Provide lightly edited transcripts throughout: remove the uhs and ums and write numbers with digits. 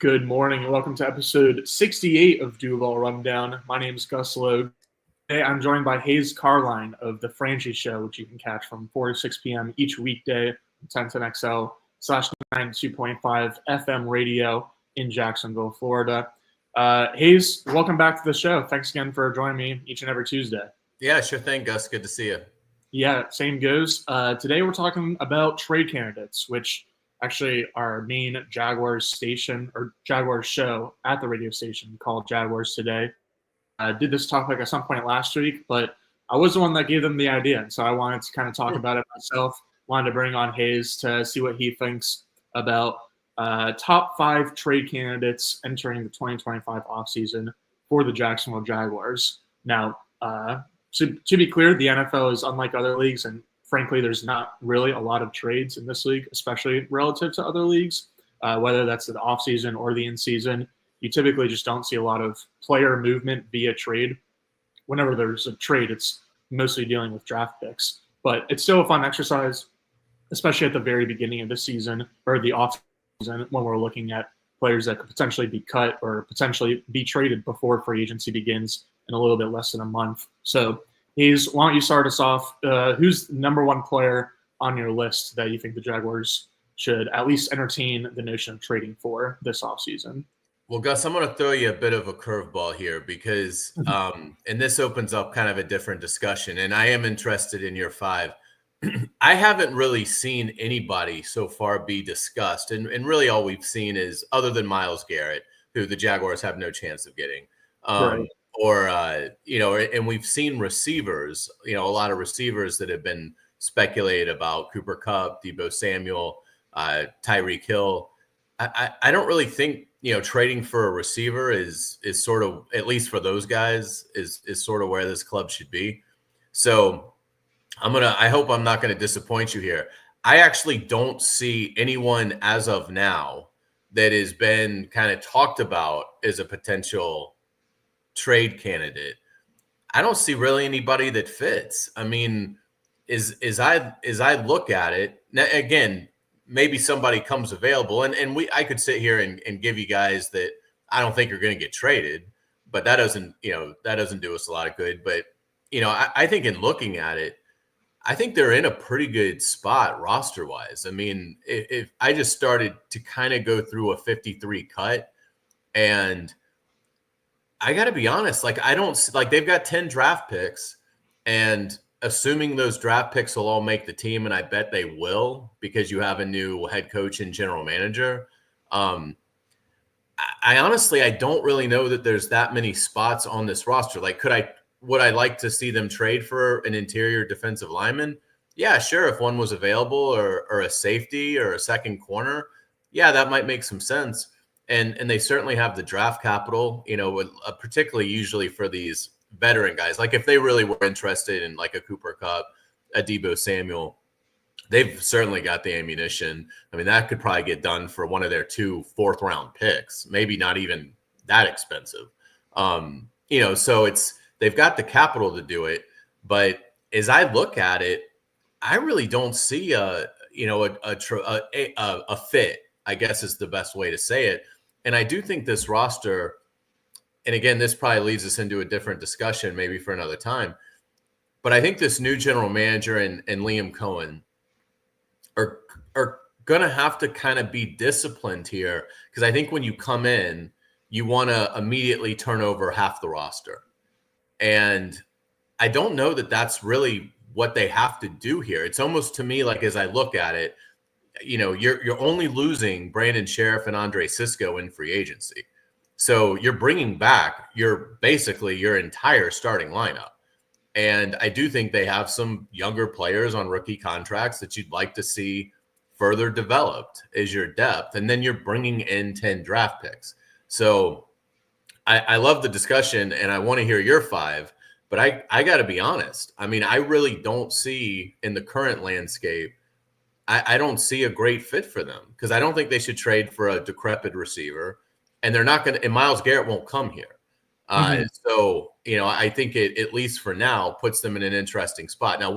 Good morning and welcome to episode 68 of Duval Rundown. My name is Gus Logue. Today I'm joined by Hays Carlyon of The Franchi Show, which you can catch from 4 to 6 p.m. each weekday on 1010XL/92.5 FM radio in Jacksonville, Florida. Hays, welcome back to the show. Thanks again for joining me each and every Tuesday. Yeah, sure thing, Gus. Good to see you. Yeah, same goes. Today we're talking about trade candidates, which actually our main Jaguars station or Jaguars show at the radio station called Jaguars Today. I did this topic at some point last week, but I was the one that gave them the idea. And so I wanted to kind of talk about it myself. Wanted to bring on Hays to see what he thinks about top 5 trade candidates entering the 2025 offseason for the Jacksonville Jaguars. Now, to be clear, the NFL is unlike other leagues, and frankly, there's not really a lot of trades in this league, especially relative to other leagues, whether that's the offseason or the in-season. You typically just don't see a lot of player movement via trade. Whenever there's a trade, it's mostly dealing with draft picks. But it's still a fun exercise, especially at the very beginning of the season or the offseason when we're looking at players that could potentially be cut or potentially be traded before free agency begins in a little bit less than a month. So, Hayes, why don't you start us off? Who's the number one player on your list that you think the Jaguars should at least entertain the notion of trading for this offseason? Well, Gus, I'm going to throw you a bit of a curveball here because, and this opens up kind of a different discussion, and I am interested in your 5. I haven't really seen anybody so far be discussed, and really all we've seen is, other than Myles Garrett, who the Jaguars have no chance of getting, Right. And we've seen receivers, a lot of receivers that have been speculated about: Cooper Kupp, Deebo Samuel, Tyreek Hill. I don't really think, trading for a receiver is sort of, at least for those guys, is sort of where this club should be. So I hope I'm not going to disappoint you here. I actually don't see anyone as of now that has been kind of talked about as a potential trade candidate. I don't see really anybody that fits. I mean, as I look at it, now, again, maybe somebody comes available, and I could sit here and give you guys that I don't think are going to get traded, but that doesn't do us a lot of good. But I think in looking at it, I think they're in a pretty good spot roster wise. I mean, if I just started to kind of go through a 53 cut, and I got to be honest, they've got 10 draft picks, and assuming those draft picks will all make the team, and I bet they will because you have a new head coach and general manager. I honestly don't really know that there's that many spots on this roster. Would I like to see them trade for an interior defensive lineman? Yeah, sure. If one was available, or a safety or a second corner, yeah, that might make some sense. And they certainly have the draft capital, particularly usually for these veteran guys. Like if they really were interested in like a Cooper Kupp, a Deebo Samuel, they've certainly got the ammunition. I mean, that could probably get done for one of their 2 fourth-round picks, maybe not even that expensive. So they've got the capital to do it. But as I look at it, I really don't see a fit, I guess is the best way to say it. And I do think this roster, and again, this probably leads us into a different discussion, maybe for another time, but I think this new general manager and Liam Cohen are going to have to kind of be disciplined here, because I think when you come in, you want to immediately turn over half the roster. And I don't know that that's really what they have to do here. It's almost to me like, as I look at it, you're only losing Brandon Sheriff and Andre Sisco in free agency. So you're bringing back your entire starting lineup. And I do think they have some younger players on rookie contracts that you'd like to see further developed as your depth. And then you're bringing in 10 draft picks. So I love the discussion, and I want to hear your 5, but I got to be honest. I mean, I really don't see in the current landscape, I don't see a great fit for them, because I don't think they should trade for a decrepit receiver, and they're not going to, and Myles Garrett won't come here. So, I think it, at least for now, puts them in an interesting spot. Now,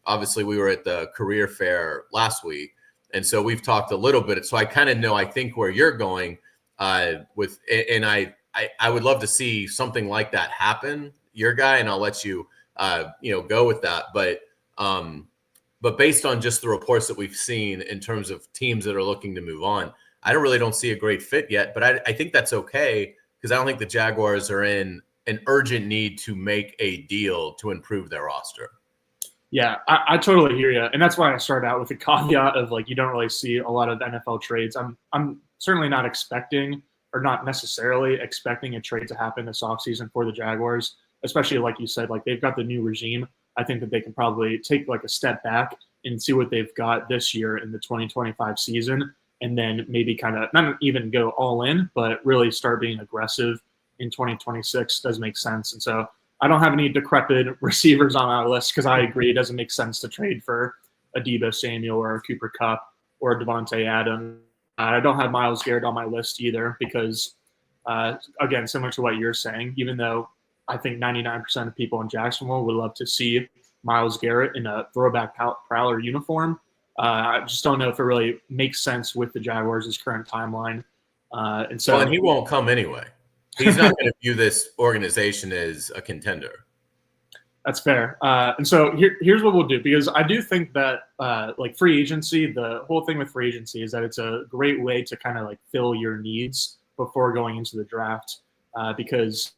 obviously we were at the career fair last week, and so we've talked a little bit. So I kind of know, I think, where you're going. And I would love to see something like that happen, your guy, and I'll let you go with that. But based on just the reports that we've seen in terms of teams that are looking to move on, I don't see a great fit yet. But I think that's okay, because I don't think the Jaguars are in an urgent need to make a deal to improve their roster. Yeah, I totally hear you, and that's why I started out with the caveat of like you don't really see a lot of NFL trades. I'm certainly not expecting, or not necessarily expecting, a trade to happen this offseason for the Jaguars, especially like you said, like they've got the new regime. I think that they can probably take like a step back and see what they've got this year in the 2025 season, and then maybe kind of not even go all in, but really start being aggressive in 2026 does make sense. And so I don't have any decrepit receivers on our list, because I agree it doesn't make sense to trade for a Deebo Samuel or a Cooper Kupp or a Devontae Adams. I don't have Myles Garrett on my list either, because, again, similar to what you're saying, even though I think 99% of people in Jacksonville would love to see Myles Garrett in a throwback Prowler uniform, I just don't know if it really makes sense with the Jaguars' current timeline. And he won't come anyway. He's not going to view this organization as a contender. That's fair. And so here's what we'll do, because I do think that like free agency, the whole thing with free agency is that it's a great way to kind of like fill your needs before going into the draft. Because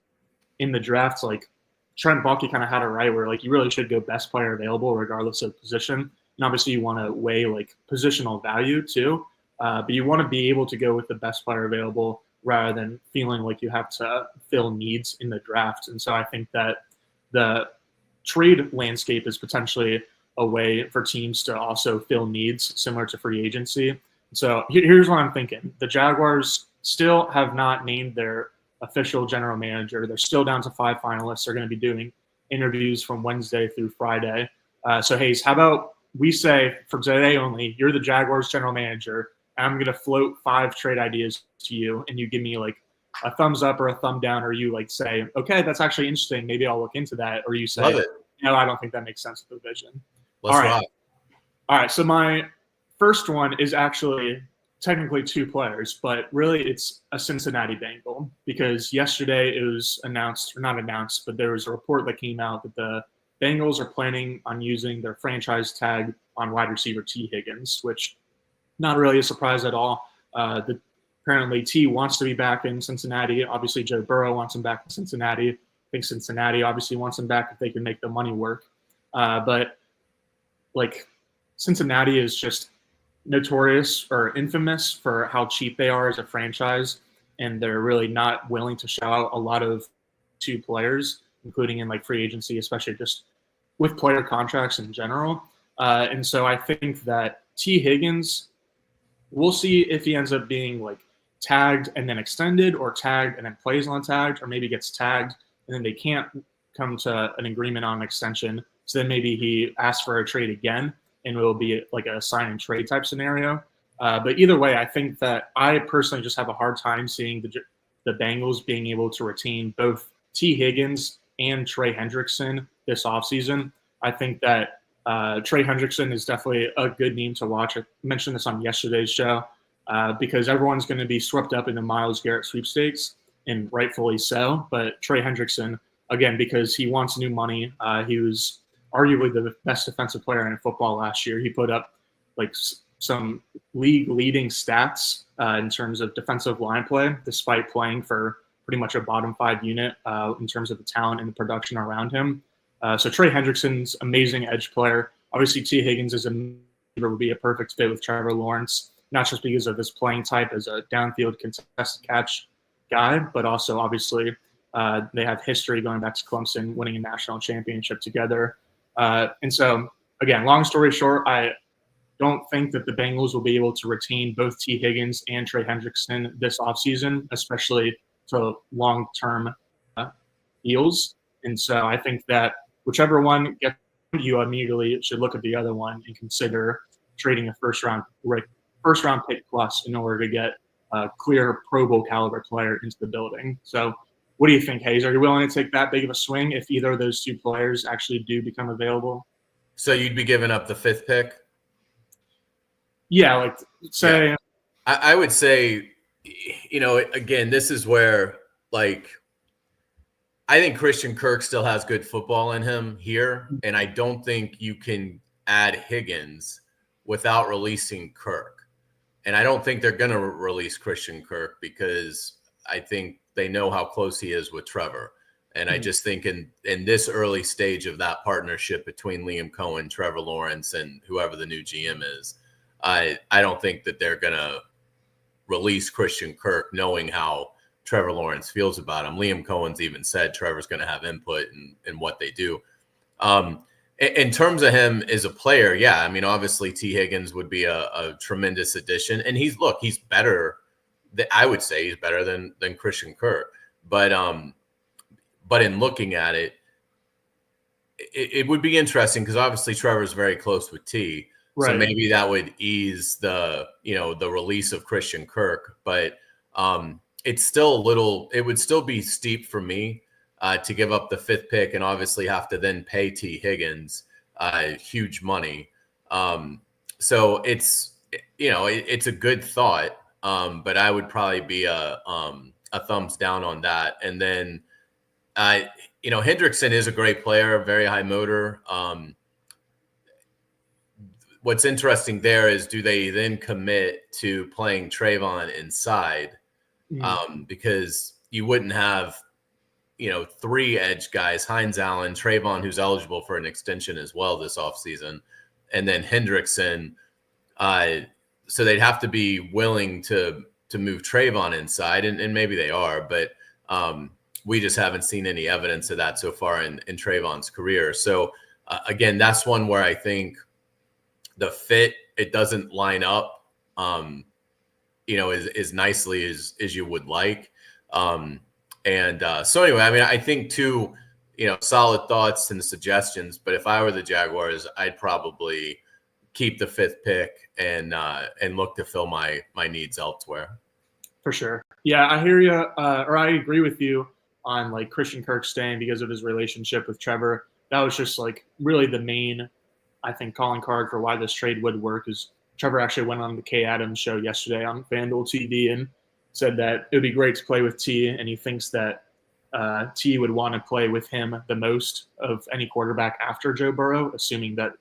in the draft, like Trent Baalke kind of had it right, where like you really should go best player available regardless of position. And obviously you want to weigh like positional value too, but you want to be able to go with the best player available rather than feeling like you have to fill needs in the draft. And so I think that the trade landscape is potentially a way for teams to also fill needs similar to free agency. So here's what I'm thinking. The Jaguars still have not named their official general manager. They're still down to 5 finalists. They're going to be doing interviews from Wednesday through Friday. So Hays, how about we say for today only, you're the Jaguars general manager, and I'm going to float 5 trade ideas to you, and you give me like a thumbs up or a thumb down, or you like say, okay, that's actually interesting, maybe I'll look into that, or you say, no, I don't think that makes sense with the vision. Let's rock. All right, so my first one is actually technically 2 players, but really it's a Cincinnati Bengal, because yesterday it was announced, or not announced, but there was a report that came out that the Bengals are planning on using their franchise tag on wide receiver T. Higgins, which not really a surprise at all. Apparently T wants to be back in Cincinnati. Obviously Joe Burrow wants him back in Cincinnati. I think Cincinnati obviously wants him back if they can make the money work. But like Cincinnati is just notorious or infamous for how cheap they are as a franchise, and they're really not willing to shell out a lot of 2 players, including in like free agency, especially just with player contracts in general. And so I think that T. Higgins, we'll see if he ends up being like tagged and then extended, or tagged and then plays untagged, or maybe gets tagged and then they can't come to an agreement on an extension. So then maybe he asks for a trade again, and it will be like a sign and trade type scenario. But either way, I think that I personally just have a hard time seeing the Bengals being able to retain both T. Higgins and Trey Hendrickson this offseason. I think that Trey Hendrickson is definitely a good name to watch. I mentioned this on yesterday's show because everyone's going to be swept up in the Myles Garrett sweepstakes, and rightfully so. But Trey Hendrickson, again, because he wants new money, he was arguably the best defensive player in football last year. He put up like some league-leading stats in terms of defensive line play, despite playing for pretty much a bottom 5 unit in terms of the talent and the production around him. So Trey Hendrickson's amazing edge player. Obviously, T. Higgins would be a perfect fit with Trevor Lawrence, not just because of his playing type as a downfield contested catch guy, but also obviously they have history going back to Clemson, winning a national championship together. And so, again, long story short, I don't think that the Bengals will be able to retain both T. Higgins and Trey Hendrickson this offseason, especially to long-term deals. And so I think that whichever one gets you, immediately should look at the other one and consider trading a first-round pick plus in order to get a clear Pro Bowl caliber player into the building. So what do you think, Hays? Are you willing to take that big of a swing if either of those 2 players actually do become available? So you'd be giving up the 5th pick? Yeah, like say. Yeah. I would say Again, this is where, like, I think Christian Kirk still has good football in him here, and I don't think you can add Higgins without releasing Kirk. And I don't think they're going to release Christian Kirk because I think they know how close he is with Trevor. And I just think in this early stage of that partnership between Liam Cohen, Trevor Lawrence, and whoever the new GM is, I don't think that they're going to release Christian Kirk knowing how Trevor Lawrence feels about him. Liam Cohen's even said Trevor's going to have input in what they do. In terms of him as a player, yeah, I mean, obviously T. Higgins would be a tremendous addition. And he's better. I would say he's better than Christian Kirk. But in looking at it, it would be interesting because obviously Trevor's very close with T. Right. So maybe that would ease the release of Christian Kirk. But it's still it would still be steep for me to give up the 5th pick and obviously have to then pay T. Higgins huge money. So it's a good thought, but I would probably be a thumbs down on that. And then Hendrickson is a great player, very high motor. What's interesting there is, do they then commit to playing Trayvon inside? Because you wouldn't have 3 edge guys, Hines Allen, Trayvon, who's eligible for an extension as well this offseason, and then Hendrickson. So they'd have to be willing to move Trayvon inside, and maybe they are, but we just haven't seen any evidence of that so far in Trayvon's career. So again, that's one where I think the fit, it doesn't line up, as nicely as you would like. So anyway, I mean, I think too, solid thoughts and suggestions, but if I were the Jaguars, I'd probably keep the 5th pick and look to fill my needs elsewhere. For sure. Yeah, I hear you, or I agree with you on like Christian Kirk staying because of his relationship with Trevor. That was just like really the main, I think, calling card for why this trade would work. Is Trevor actually went on the Kay Adams show yesterday on FanDuel TV and said that it would be great to play with T, and he thinks that T would want to play with him the most of any quarterback after Joe Burrow, assuming that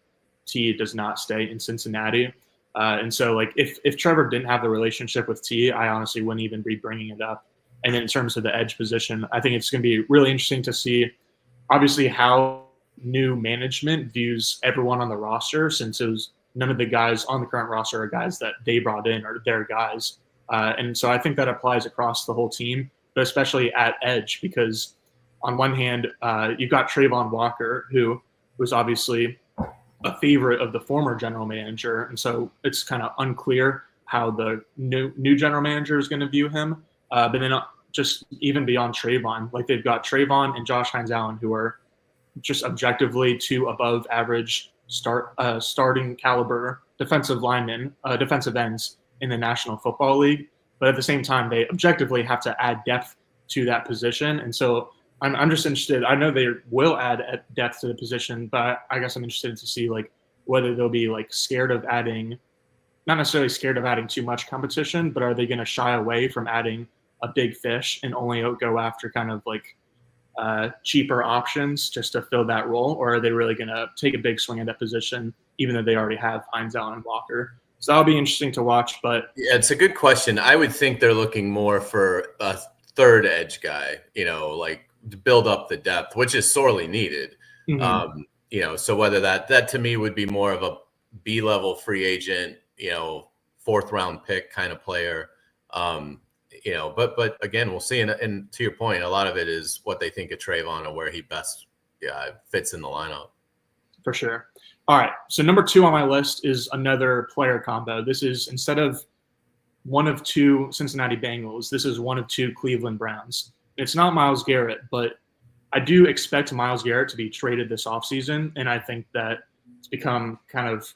T does not stay in Cincinnati. And so, like, if Trevor didn't have the relationship with T, I honestly wouldn't even be bringing it up. And in terms of the edge position, I think it's going to be really interesting to see, obviously, how new management views everyone on the roster, since none of the guys on the current roster are guys that they brought in or their guys. And so I think that applies across the whole team, but especially at edge, because on one hand, you've got Trayvon Walker, who was obviously a favorite of the former general manager. And so it's kind of unclear how the new general manager is going to view him. But then just even beyond Trayvon, like they've got Trayvon and Josh Hines Allen, who are just objectively 2 above average starting caliber defensive linemen, defensive ends in the National Football League. But at the same time, they objectively have to add depth to that position. And so I'm just interested. I know they will add depth to the position, but I guess I'm interested to see like whether they'll be like scared of adding, not necessarily scared of adding too much competition, but are they going to shy away from adding a big fish and only go after kind of like cheaper options just to fill that role? Or are they really going to take a big swing at that position, even though they already have Hines Allen and Walker? So that'll be interesting to watch. But yeah, it's a good question. I would think they're looking more for a 3rd edge guy, like to build up the depth, which is sorely needed. Mm-hmm. So whether that to me would be more of a B-level free agent, 4th round pick kind of player. But again, we'll see. And to your point, a lot of it is what they think of Trayvon and where he best fits in the lineup. For sure. All right. So number 2 on my list is another player combo. This is, instead of one of 2 Cincinnati Bengals, this is one of 2 Cleveland Browns. It's not Myles Garrett, but I do expect Myles Garrett to be traded this offseason. And I think that it's become kind of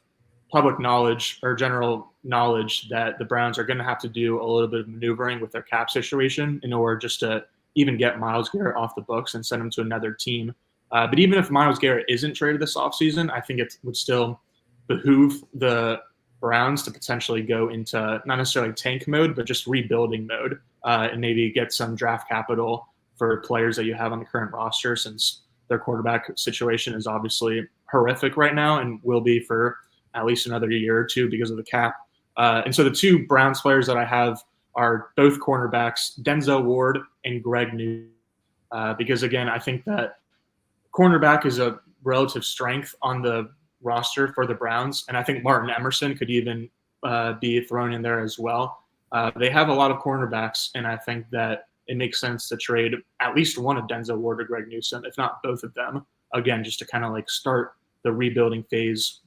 public knowledge or general knowledge that the Browns are going to have to do a little bit of maneuvering with their cap situation in order just to even get Myles Garrett off the books and send him to another team. But even if Myles Garrett isn't traded this offseason, I think it would still behoove the Browns to potentially go into not necessarily tank mode, but just rebuilding mode, and maybe get some draft capital for players that you have on the current roster, since their quarterback situation is obviously horrific right now and will be for at least another year or two because of the cap. And so the two Browns players that I have are both cornerbacks, Denzel Ward and Greg Newsome, because, again, I think that cornerback is a relative strength on the roster for the Browns, and I think Martin Emerson could even be thrown in there as well. They have a lot of cornerbacks, and I think that it makes sense to trade at least one of Denzel Ward or Greg Newsome, if not both of them, again, just to kind of like start the rebuilding phase,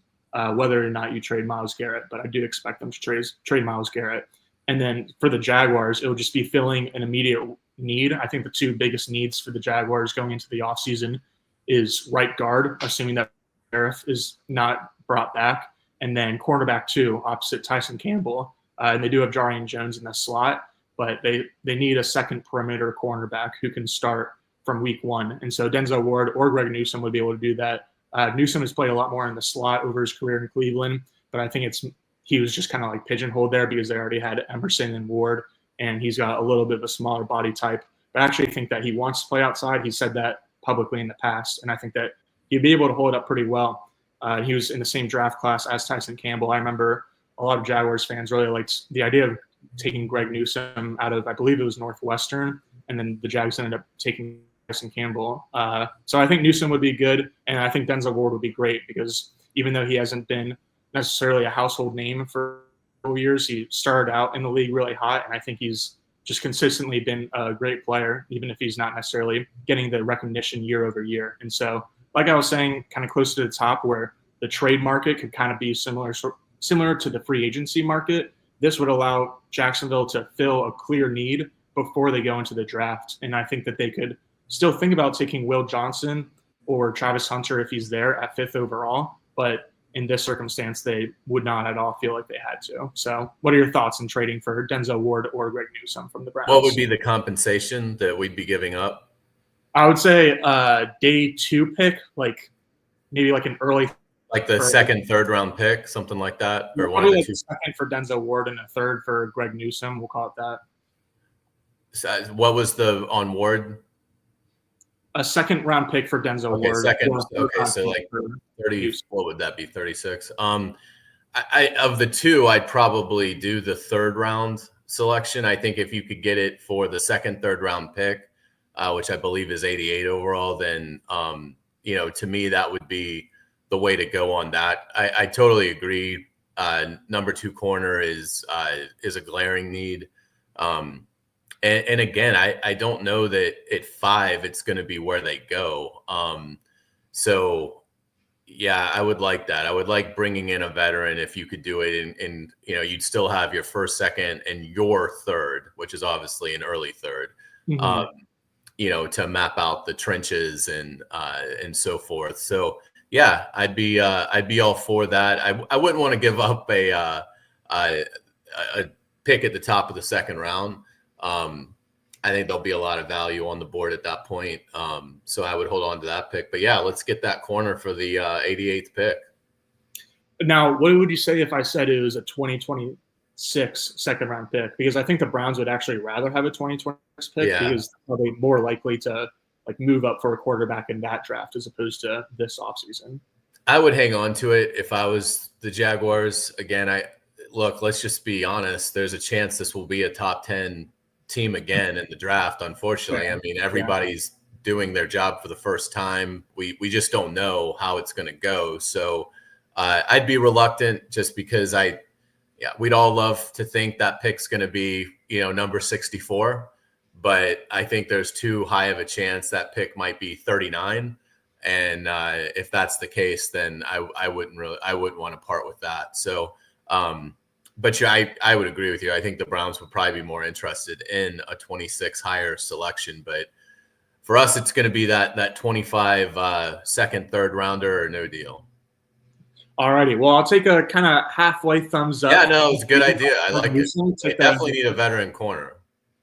whether or not you trade Myles Garrett. But I do expect them to trade Myles Garrett. And then for the Jaguars, it will just be filling an immediate need. I think the two biggest needs for the Jaguars going into the offseason is right guard, assuming that Sheriff is not brought back, and then cornerback 2 opposite Tyson Campbell. And they do have Jarian Jones in the slot, but they need a second perimeter cornerback who can start from week 1. And so Denzel Ward or Greg Newsome would be able to do that. Newsome has played a lot more in the slot over his career in Cleveland, but I think he was just kind of like pigeonholed there because they already had Emerson and Ward, and he's got a little bit of a smaller body type. But I actually think that he wants to play outside. He said that publicly in the past, and I think that he'd be able to hold up pretty well. He was in the same draft class as Tyson Campbell. I remember a lot of Jaguars fans really liked the idea of taking Greg Newsome out of, I believe it was Northwestern, and then the Jags ended up taking Tyson Campbell. So I think Newsome would be good, and I think Denzel Ward would be great because even though he hasn't been necessarily a household name for years, he started out in the league really hot, and I think he's just consistently been a great player, even if he's not necessarily getting the recognition year over year. And so, like I was saying, kind of close to the top where the trade market could kind of be similar to the free agency market, this would allow Jacksonville to fill a clear need before they go into the draft. And I think that they could still think about taking Will Johnson or Travis Hunter if he's there at 5th overall. But in this circumstance, they would not at all feel like they had to. So what are your thoughts in trading for Denzel Ward or Greg Newsome from the Browns? What would be the compensation that we'd be giving up? I would say day 2 pick, like maybe like an early, like the second, third round pick, something like that, or one of the two. Second for Denzel Ward and a third for Greg Newsome. We'll call it that. So what was the on Ward? A second round pick for Denzel Ward. Second. Okay, so like 30. What would that be? 36. I of the two, I'd probably do the third round selection. I think if you could get it for the second, third round pick, which I believe is 88 overall, then to me that would be the way to go on that. I totally agree. Number 2 corner is a glaring need. And again, I don't know that at 5 it's going to be where they go. So yeah, I would like that. I would like bringing in a veteran if you could do it, and you'd still have your first, second, and your third, which is obviously an early third. Mm-hmm. To map out the trenches and so forth. So yeah, I'd be all for that. I wouldn't want to give up a pick at the top of the second round. I think there'll be a lot of value on the board at that point. So I would hold on to that pick. But yeah, let's get that corner for the 88th pick. Now, what would you say if I said it was a 2026 second round pick? Because I think the Browns would actually rather have a 2026 pick because they're probably more likely to like move up for a quarterback in that draft as opposed to this offseason. I would hang on to it if I was the Jaguars. Again, let's just be honest. There's a chance this will be a top 10 team again in the draft. Unfortunately, I mean, everybody's doing their job for the first time. We just don't know how it's going to go. So I'd be reluctant just because we'd all love to think that pick's going to be, number 64. But I think there's too high of a chance that pick might be 39. And if that's the case, then I wouldn't want to part with that. So, but I would agree with you. I think the Browns would probably be more interested in a 26 higher selection. But for us, it's going to be that 25 second, third rounder or no deal. All righty. Well, I'll take a kind of halfway thumbs up. Yeah, no, it's a good idea. I like it. They definitely need a veteran corner.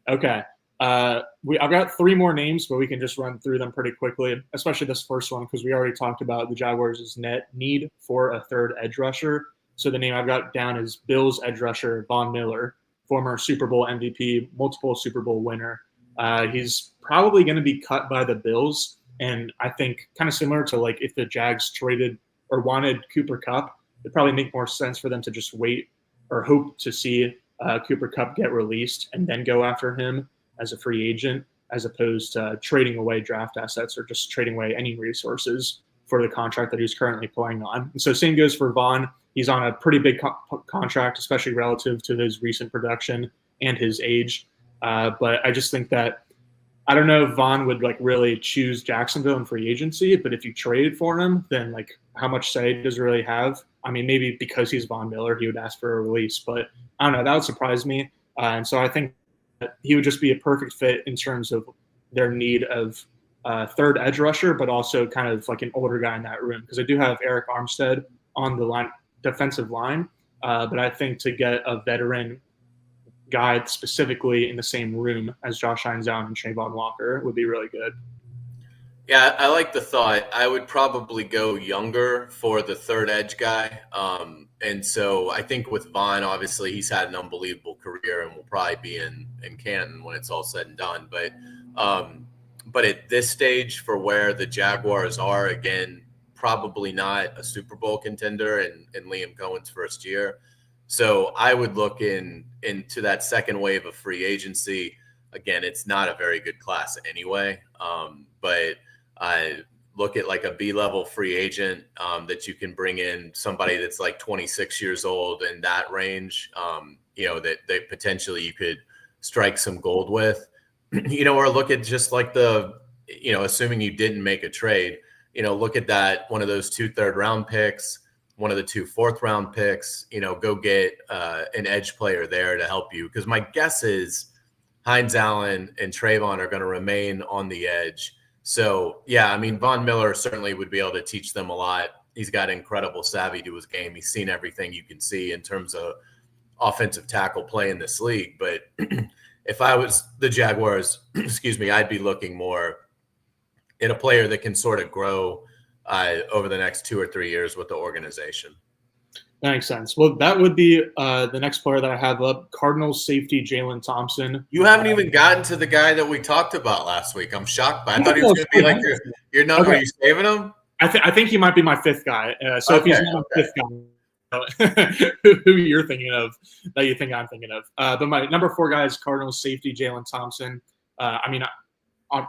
Okay. I've got 3 more names, but we can just run through them pretty quickly, especially this first one, because we already talked about the Jaguars' net need for a third edge rusher. So the name I've got down is Bills edge rusher Von Miller, former Super Bowl MVP, multiple Super Bowl winner. He's probably going to be cut by the Bills. And I think kind of similar to like if the Jags traded or wanted Cooper Kupp, it'd probably make more sense for them to just wait or hope to see Cooper Kupp get released and then go after him as a free agent, as opposed to trading away draft assets or just trading away any resources for the contract that he's currently playing on. And so same goes for Vaughn. He's on a pretty big contract, especially relative to his recent production and his age. But I just think that I don't know if Vaughn would like really choose Jacksonville in free agency, but if you traded for him, then like how much say does he really have? I mean, maybe because he's Von Miller, he would ask for a release, but I don't know. That would surprise me. And so I think that he would just be a perfect fit in terms of their need of third edge rusher, but also kind of like an older guy in that room. Because I do have Eric Armstead on the defensive line, but I think to get a veteran guy specifically in the same room as Josh Hines Allen and Trayvon Walker would be really good. Yeah, I like the thought. I would probably go younger for the third edge guy. And so I think with Vaughn, obviously he's had an unbelievable career and will probably be in Canton when it's all said and done. But at this stage for where the Jaguars are, again, probably not a Super Bowl contender in Liam Cohen's first year. So I would look into that second wave of free agency. Again, it's not a very good class anyway, but I look at like a B-level free agent that you can bring in somebody that's like 26 years old in that range, that potentially you could strike some gold with, or look at just like assuming you didn't make a trade, look at that, one of those 2 third-round picks, one of the 2 fourth-round picks, go get an edge player there to help you. Because my guess is Hines Allen and Trayvon are going to remain on the edge. So, yeah, I mean, Von Miller certainly would be able to teach them a lot. He's got incredible savvy to his game. He's seen everything you can see in terms of offensive tackle play in this league. But if I was the Jaguars, I'd be looking more at a player that can sort of grow over the next 2 or 3 years with the organization. That makes sense. Well, that would be the next player that I have up, Cardinals safety Jalen Thompson. You haven't even gotten to the guy that we talked about last week. I'm shocked by. I thought he was going to be like your number. Okay. Are you saving him? I think he might be my 5th guy. So if he's not my 5th guy, who you're thinking of that you think I'm thinking of. But my number 4 guy is Cardinals safety Jalen Thompson.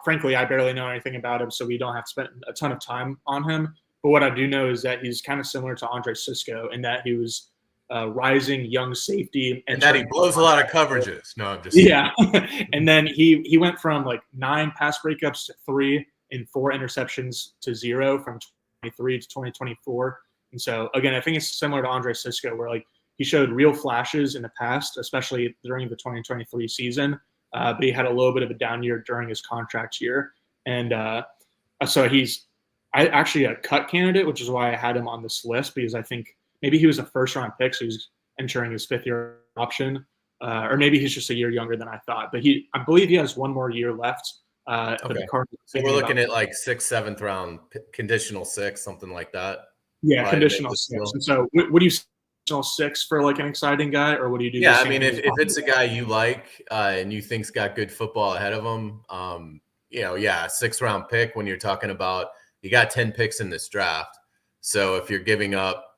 Frankly, I barely know anything about him, so we don't have to spend a ton of time on him. But what I do know is that he's kind of similar to Andre Sisco in that he was rising young safety. And that he blows a lot of coverages. No, I'm just And then he went from like 9 pass breakups to 3 and 4 interceptions to 0 from 2023 to 2024. And so, again, I think it's similar to Andre Sisco where like he showed real flashes in the past, especially during the 2023 season. But he had a little bit of a down year during his contract year. And so he's actually a cut candidate, which is why I had him on this list, because I think maybe he was a first-round pick, so he's entering his 5th-year option. Or maybe he's just a year younger than I thought. But I believe he has 1 more year left. Okay. So we're looking at like 6th, 7th round, conditional 6, something like that. Yeah, probably conditional 6. And so what do you – 6 for like an exciting guy, or what do you do? Yeah, I mean, if it's a guy you like and you think's got good football ahead of him, 6th round pick when you're talking about you got 10 picks in this draft. So if you're giving up,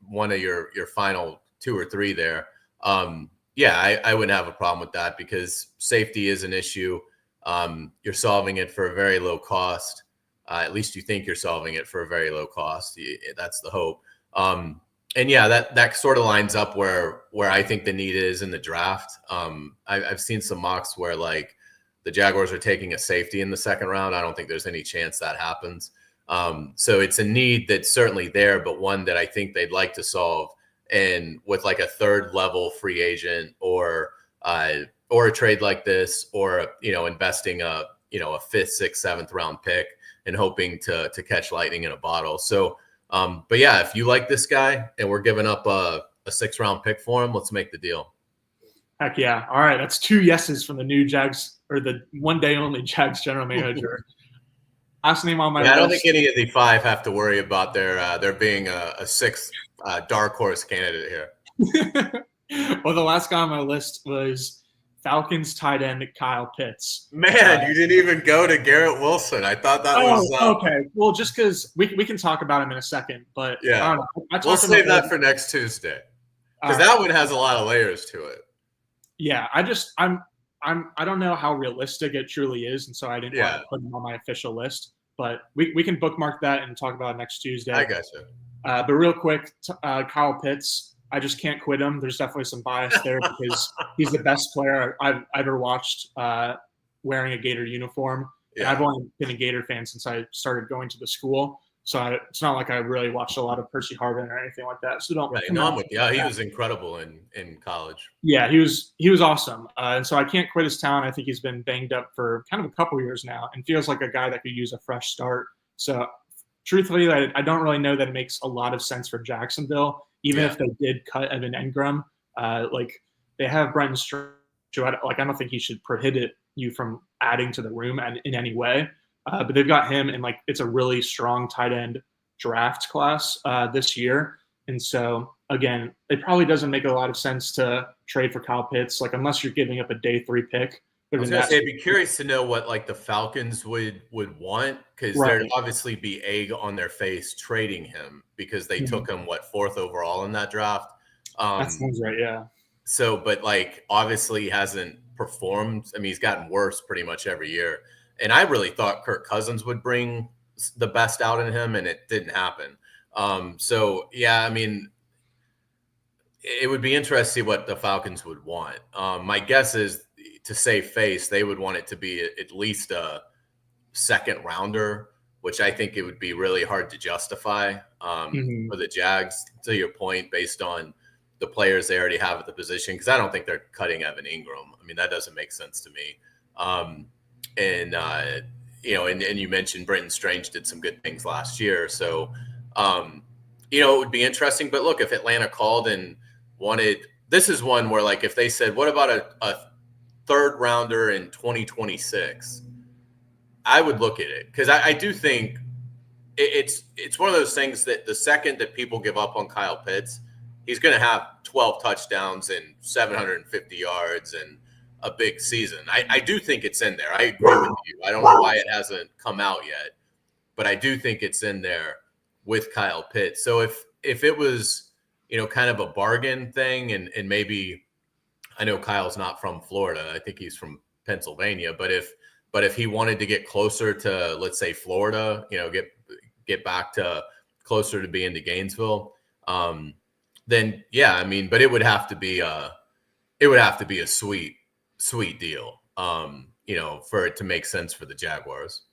one of your final 2 or 3 there, I wouldn't have a problem with that because safety is an issue. You're solving it for a very low cost. At least you think you're solving it for a very low cost. That's the hope. And yeah, that sort of lines up where I think the need is in the draft. I've seen some mocks where like the Jaguars are taking a safety in the 2nd round. I don't think there's any chance that happens. So it's a need that's certainly there, but one that I think they'd like to solve. And with like a 3rd level free agent or a trade like this, or investing a 5th, 6th, 7th round pick and hoping to catch lightning in a bottle. So. But yeah, if you like this guy and we're giving up a 6th round pick for him, let's make the deal. Heck yeah. All right. That's 2 yeses from the new Jags, or the one day only Jags general manager. last name on my Yeah, list. I don't think any of the five have to worry about there being a sixth dark horse candidate here. Well, the last guy on my list was Falcons tight end Kyle Pitts. Man, you didn't even go to Garrett Wilson. I thought that was okay. Well, just because we can talk about him in a second, but yeah, I don't know. We'll save that for next Tuesday because that one has a lot of layers to it. Yeah, I don't know how realistic it truly is, and so I didn't want to put him on my official list. But we can bookmark that and talk about it next Tuesday. I gotcha. But real quick, Kyle Pitts. I just can't quit him. There's definitely some bias there because he's the best player I've ever watched wearing a Gator uniform. Yeah. And I've only been a Gator fan since I started going to the school. So it's not like I really watched a lot of Percy Harvin or anything like that. So don't. Right. No, I'm with you. He was incredible in college. Yeah, he was awesome. And so I can't quit his talent. I think he's been banged up for kind of a couple years now and feels like a guy that could use a fresh start. So truthfully, I don't really know that it makes a lot of sense for Jacksonville. Even if they did cut Evan Engram, they have Brenton Strange. I don't think he should prohibit you from adding to the room in any way. But they've got him, and it's a really strong tight end draft class this year. And so again, it probably doesn't make a lot of sense to trade for Kyle Pitts, unless you're giving up a day 3 pick. I was going to say, I'd be curious to know what the Falcons would want, because there'd obviously be egg on their face trading him because they took him 4th overall in that draft. That sounds right, yeah. So, but obviously he hasn't performed. I mean, he's gotten worse pretty much every year. And I really thought Kirk Cousins would bring the best out in him, and it didn't happen. So yeah, I mean, it would be interesting to see what the Falcons would want. My guess is, to save face, they would want it to be at least a 2nd rounder, which I think it would be really hard to justify for the Jags, to your point, based on the players they already have at the position, because I don't think they're cutting Evan Engram. I mean, that doesn't make sense to me. And you mentioned Brenton Strange did some good things last year. So, it would be interesting. But look, if Atlanta called and wanted – this is one where, if they said, what about a 3rd rounder in 2026, I would look at it, because I do think it's one of those things that the second that people give up on Kyle Pitts, he's going to have 12 touchdowns and 750 yards and a big season. I do think it's in there. I agree with you. I don't know why it hasn't come out yet, but I do think it's in there with Kyle Pitts. So if it was, kind of a bargain thing, and maybe, I know Kyle's not from Florida. I think he's from Pennsylvania. But if he wanted to get closer to, let's say, Florida, get back to closer to being to Gainesville, then yeah, I mean, but it would have to be a sweet deal, for it to make sense for the Jaguars.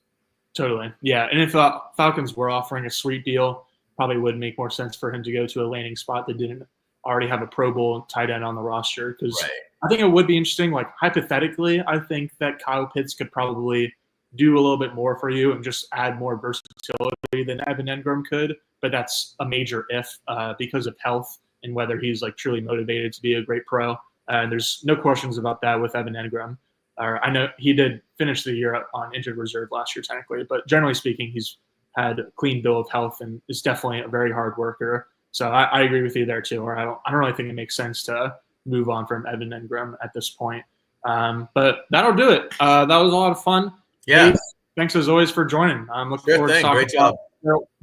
Totally, yeah. And if Falcons were offering a sweet deal, probably would make more sense for him to go to a landing spot that didn't already have a Pro Bowl tight end on the roster, because I think it would be interesting. Hypothetically, I think that Kyle Pitts could probably do a little bit more for you and just add more versatility than Evan Engram could. But that's a major if because of health and whether he's truly motivated to be a great pro. And there's no questions about that with Evan Engram. I know he did finish the year on injured reserve last year technically, but generally speaking, he's had a clean bill of health and is definitely a very hard worker. So I agree with you there too. Or I don't really think it makes sense to move on from Evan Engram at this point. But that'll do it. That was a lot of fun. Yeah. Hey, thanks as always for joining. I'm looking forward to talking about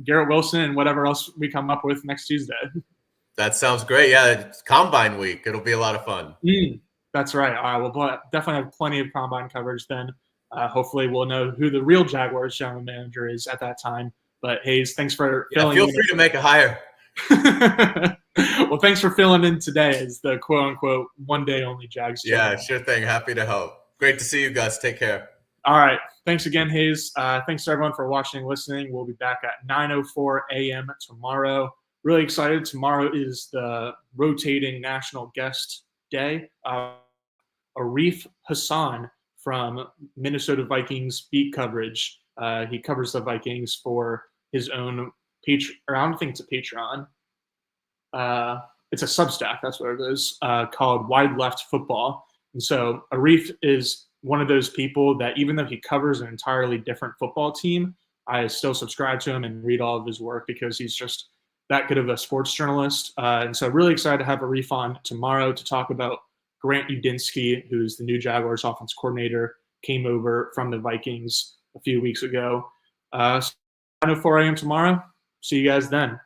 Garrett Wilson and whatever else we come up with next Tuesday. That sounds great. Yeah, it's Combine week. It'll be a lot of fun. That's right. We'll definitely have plenty of Combine coverage then. Hopefully we'll know who the real Jaguars general manager is at that time. But Hays, thanks for filling in. Feel free to make a hire. Well, thanks for filling in today as the quote-unquote one-day-only Jags channel. Yeah, sure thing. Happy to help. Great to see you guys. Take care. All right. Thanks again, Hays. Thanks to everyone for watching and listening. We'll be back at 9:04 a.m. tomorrow. Really excited. Tomorrow is the rotating national guest day. Arif Hassan from Minnesota Vikings beat coverage. He covers the Vikings for his own Patreon. I don't think it's a Patreon. It's a Substack. That's what it is, called Wide Left Football. And so Arif is one of those people that even though he covers an entirely different football team, I still subscribe to him and read all of his work because he's just that good of a sports journalist. And so really excited to have Arif on tomorrow to talk about Grant Udinski, who's the new Jaguars offense coordinator, came over from the Vikings a few weeks ago. So 4 a.m. tomorrow. See you guys then.